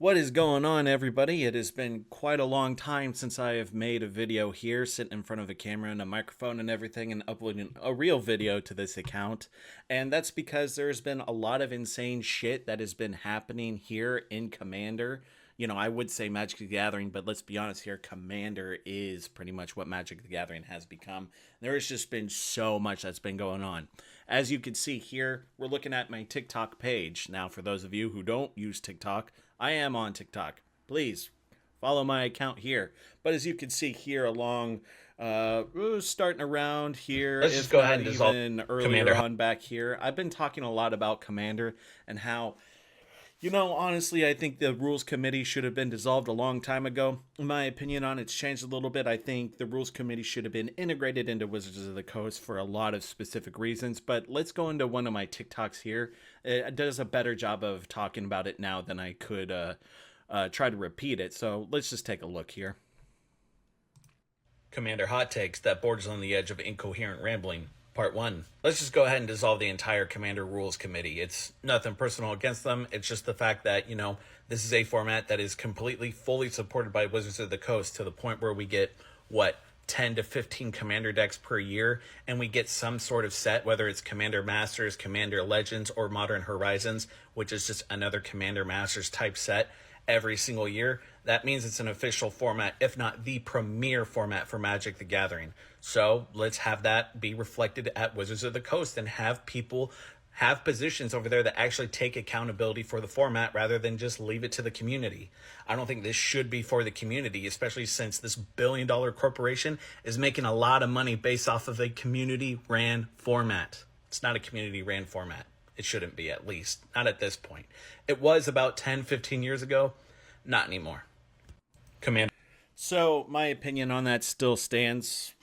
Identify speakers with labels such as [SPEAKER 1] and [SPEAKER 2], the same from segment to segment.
[SPEAKER 1] What is going on, everybody? It has been quite a long time since I have made a video here, sitting in front of a camera and a microphone and everything, and uploading a real video to this account. And that's because there's been a lot of insane shit that has been happening here in Commander. You know, I would say Magic the Gathering, but let's be honest here, Commander is pretty much what Magic the Gathering has become. There has just been so much that's been going on. As you can see here, we're looking at my TikTok page. Now, for those of you who don't use TikTok, I am on TikTok. Please follow my account here. But as you can see here along, starting around here,
[SPEAKER 2] Let's just
[SPEAKER 1] if
[SPEAKER 2] go
[SPEAKER 1] not
[SPEAKER 2] ahead and dissolve
[SPEAKER 1] even earlier
[SPEAKER 2] Commander.
[SPEAKER 1] on back here, I've been talking a lot about Commander and how, you know, honestly, I think the Rules Committee should have been dissolved a long time ago. In my opinion on it's changed a little bit. I think the Rules Committee should have been integrated into Wizards of the Coast for a lot of specific reasons. But let's go into one of my TikToks here. It does a better job of talking about it now than I could try to repeat it. So let's just take a look here.
[SPEAKER 2] Commander hot takes that borders on the edge of incoherent rambling. Part 1. Let's just go ahead and dissolve the entire Commander Rules Committee. It's nothing personal against them. It's just the fact that, you know, this is a format that is completely, fully supported by Wizards of the Coast to the point where we get, 10 to 15 Commander decks per year, and we get some sort of set, whether it's Commander Masters, Commander Legends, or Modern Horizons, which is just another Commander Masters type set every single year. That means it's an official format, if not the premier format for Magic the Gathering. So let's have that be reflected at Wizards of the Coast and have people have positions over there that actually take accountability for the format rather than just leave it to the community. I don't think this should be for the community, especially since this billion-dollar corporation is making a lot of money based off of a community-ran format. It's not a community-ran format. It shouldn't be, at least. Not at this point. It was about 10, 15 years ago. Not anymore. Commander.
[SPEAKER 1] So my opinion on that still stands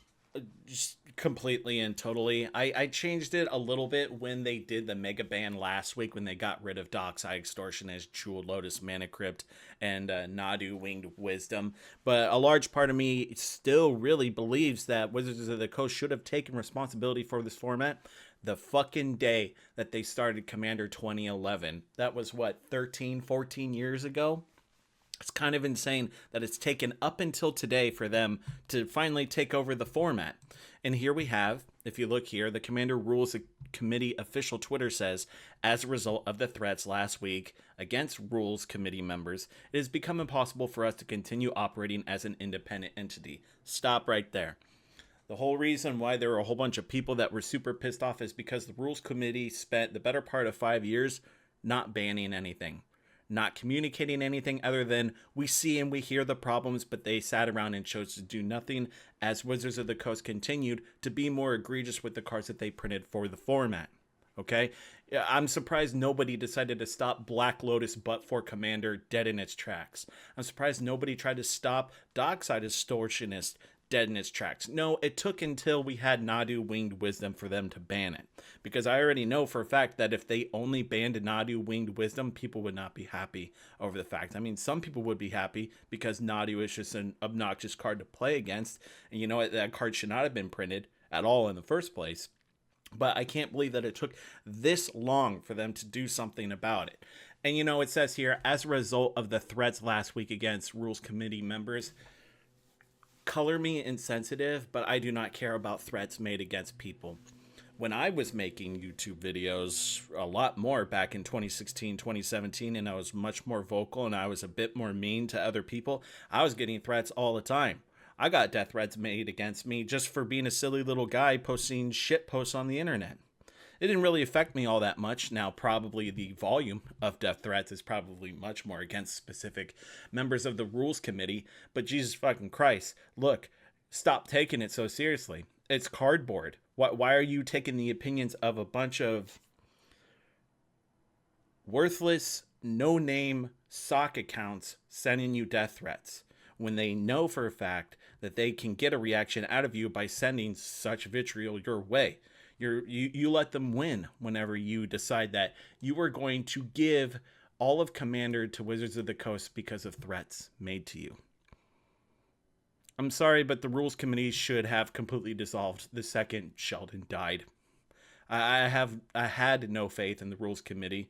[SPEAKER 1] just completely and totally. I changed it a little bit when they did the mega ban last week, when they got rid of Dockside Extortion as Jeweled Lotus Mana Crypt and Nadu Winged Wisdom. But a large part of me still really believes that Wizards of the Coast should have taken responsibility for this format the fucking day that they started Commander 2011. That was what, 13, 14 years ago? It's kind of insane that it's taken up until today for them to finally take over the format. And here we have, if you look here, the Commander Rules Committee official Twitter says, as a result of the threats last week against Rules Committee members, it has become impossible for us to continue operating as an independent entity. Stop right there. The whole reason why there were a whole bunch of people that were super pissed off is because the Rules Committee spent the better part of 5 years not banning anything, not communicating anything other than we see and we hear the problems, but they sat around and chose to do nothing as Wizards of the Coast continued to be more egregious with the cards that they printed for the format. Okay? I'm surprised nobody decided to stop Black Lotus but for Commander dead in its tracks. I'm surprised nobody tried to stop Dockside Extortionist dead in its tracks. No, it took until we had Nadu Winged Wisdom for them to ban it. Because I already know for a fact that if they only banned Nadu Winged Wisdom, people would not be happy over the fact. I mean, some people would be happy because Nadu is just an obnoxious card to play against. And you know what? That card should not have been printed at all in the first place. But I can't believe that it took this long for them to do something about it. And you know, it says here, as a result of the threats last week against Rules Committee members, color me insensitive, but I do not care about threats made against people. When I was making YouTube videos a lot more back in 2016, 2017, and I was much more vocal and I was a bit more mean to other people, I was getting threats all the time. I got death threats made against me just for being a silly little guy posting shit posts on the internet. It didn't really affect me all that much. Now, probably the volume of death threats is probably much more against specific members of the Rules Committee. But Jesus fucking Christ, look, stop taking it so seriously. It's cardboard. Why are you taking the opinions of a bunch of worthless, no-name sock accounts sending you death threats when they know for a fact that they can get a reaction out of you by sending such vitriol your way? You let them win whenever you decide that you are going to give all of Commander to Wizards of the Coast because of threats made to you. I'm sorry, but the Rules Committee should have completely dissolved the second Sheldon died. I had no faith in the Rules Committee.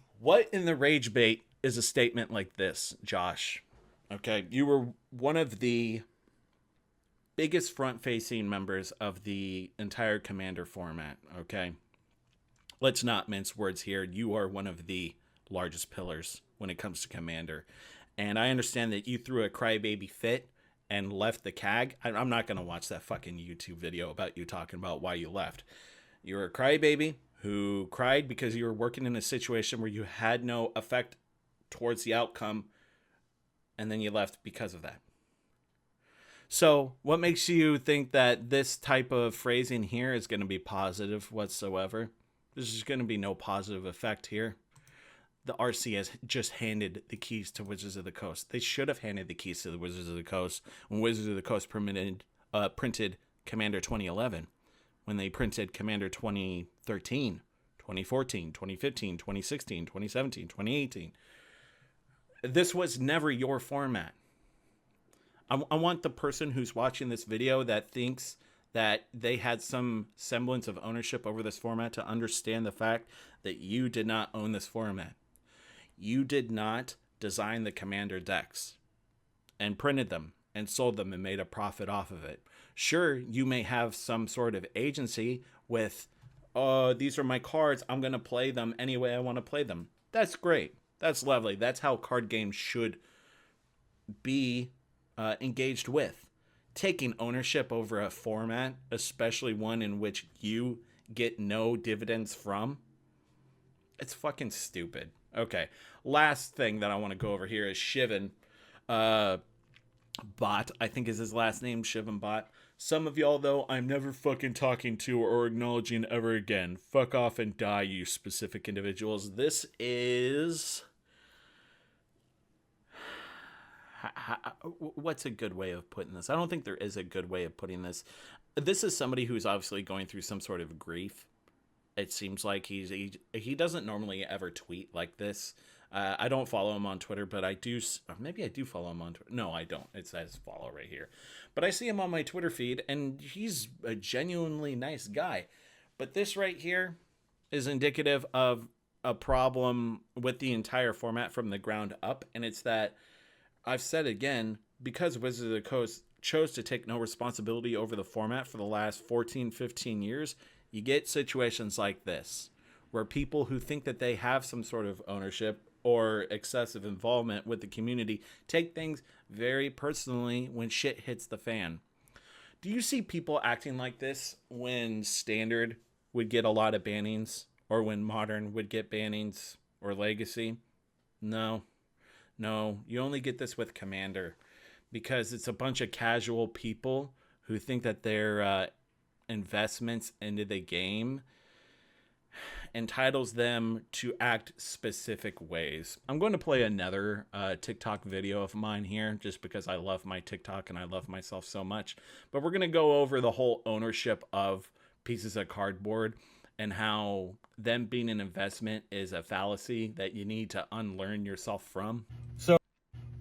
[SPEAKER 1] What in the rage bait is a statement like this, Josh? Okay, you were one of the biggest front-facing members of the entire Commander format, okay? Let's not mince words here. You are one of the largest pillars when it comes to Commander. And I understand that you threw a crybaby fit and left the CAG. I'm not going to watch that fucking YouTube video about you talking about why you left. You're a crybaby who cried because you were working in a situation where you had no effect towards the outcome, and then you left because of that. So what makes you think that this type of phrasing here is going to be positive whatsoever? There's just going to be no positive effect here. The RC has just handed the keys to Wizards of the Coast. They should have handed the keys to the Wizards of the Coast when Wizards of the Coast printed Commander 2011, when they printed Commander 2013, 2014, 2015, 2016, 2017, 2018. This was never your format. I want the person who's watching this video that thinks that they had some semblance of ownership over this format to understand the fact that you did not own this format. You did not design the Commander decks and printed them and sold them and made a profit off of it. Sure, you may have some sort of agency with, these are my cards, I'm going to play them any way I want to play them. That's great. That's lovely. That's how card games should be engaged with. Taking ownership over a format, especially one in which you get no dividends from, it's fucking stupid. Okay, last thing that I want to go over here is Shivan Bot, I think is his last name, Shivan Bot. Some of y'all, though, I'm never fucking talking to or acknowledging ever again. Fuck off and die, you specific individuals. This is... what's a good way of putting this? I don't think there is a good way of putting this. This is somebody who's obviously going through some sort of grief. It seems like he doesn't normally ever tweet like this. I don't follow him on Twitter, but I do. Maybe I do follow him on Twitter. No, I don't. It says follow right here. But I see him on my Twitter feed, and he's a genuinely nice guy. But this right here is indicative of a problem with the entire format from the ground up, and it's that I've said again, because Wizards of the Coast chose to take no responsibility over the format for the last 14, 15 years, you get situations like this, where people who think that they have some sort of ownership or excessive involvement with the community take things very personally when shit hits the fan. Do you see people acting like this when Standard would get a lot of bannings, or when Modern would get bannings, or Legacy? No, you only get this with Commander, because it's a bunch of casual people who think that their investments into the game entitles them to act specific ways. I'm going to play another TikTok video of mine here, just because I love my TikTok and I love myself so much. But we're going to go over the whole ownership of pieces of cardboard and how them being an investment is a fallacy that you need to unlearn yourself from.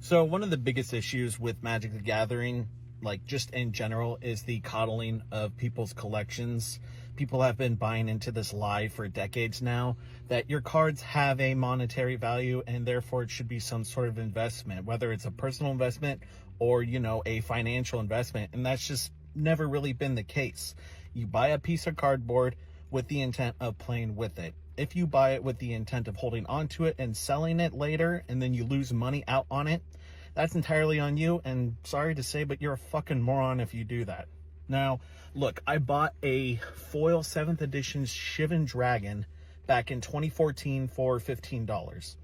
[SPEAKER 3] So one of the biggest issues with Magic the Gathering, like just in general, is the coddling of people's collections. People have been buying into this lie for decades now that your cards have a monetary value and therefore it should be some sort of investment, whether it's a personal investment or, a financial investment. And that's just never really been the case. You buy a piece of cardboard with the intent of playing with it. If you buy it with the intent of holding onto it and selling it later, and then you lose money out on it, that's entirely on you, and sorry to say, but you're a fucking moron if you do that. Now, look, I bought a foil 7th edition Shivan Dragon back in 2014 for $15.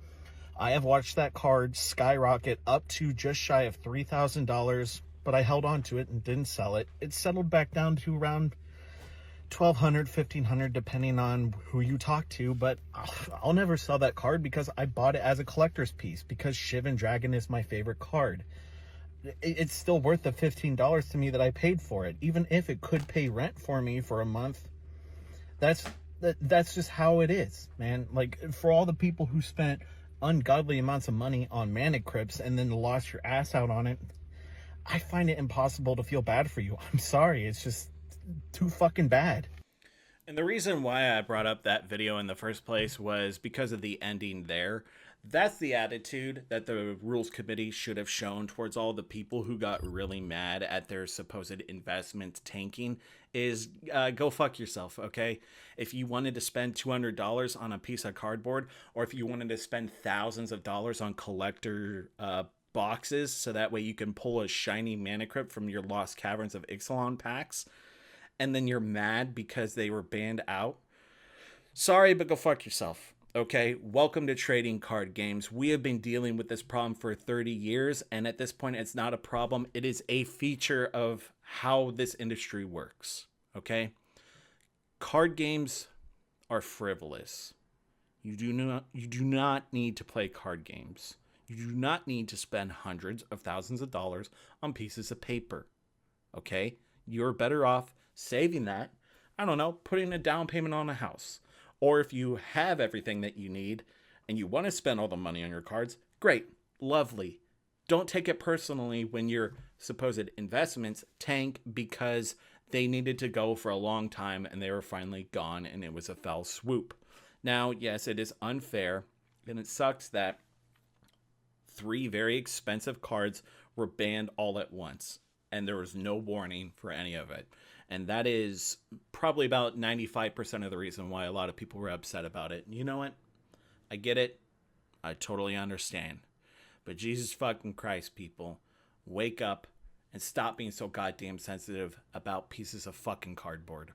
[SPEAKER 3] I have watched that card skyrocket up to just shy of $3,000, but I held on to it and didn't sell it. It settled back down to around $1,200, $1,500, depending on who you talk to, but I'll never sell that card because I bought it as a collector's piece, because Shivan Dragon is my favorite card. It's still worth the $15 to me that I paid for it, even if it could pay rent for me for a month. That's just how it is, man. Like, for all the people who spent ungodly amounts of money on Mana Crypts and then lost your ass out on it, I find it impossible to feel bad for you. I'm sorry, it's just too fucking bad.
[SPEAKER 1] And the reason why I brought up that video in the first place was because of the ending there. That's the attitude that the rules committee should have shown towards all the people who got really mad at their supposed investment tanking is go fuck yourself, okay? If you wanted to spend $200 on a piece of cardboard, or if you wanted to spend thousands of dollars on collector boxes so that way you can pull a shiny mana crypt from your Lost Caverns of Ixalan packs, and then you're mad because they were banned out, sorry, but go fuck yourself. Okay, welcome to trading card games. We have been dealing with this problem for 30 years, and at this point, it's not a problem. It is a feature of how this industry works. Okay, card games are frivolous. You do not need to play card games. You do not need to spend hundreds of thousands of dollars on pieces of paper. Okay, you're better off saving that. I don't know, putting a down payment on a house. Or if you have everything that you need and you want to spend all the money on your cards, great, lovely. Don't take it personally when your supposed investments tank because they needed to go for a long time and they were finally gone and it was a fell swoop. Now, yes, it is unfair and it sucks that 3 very expensive cards were banned all at once and there was no warning for any of it. And that is probably about 95% of the reason why a lot of people were upset about it. You know what? I get it. I totally understand. But Jesus fucking Christ, people, wake up and stop being so goddamn sensitive about pieces of fucking cardboard.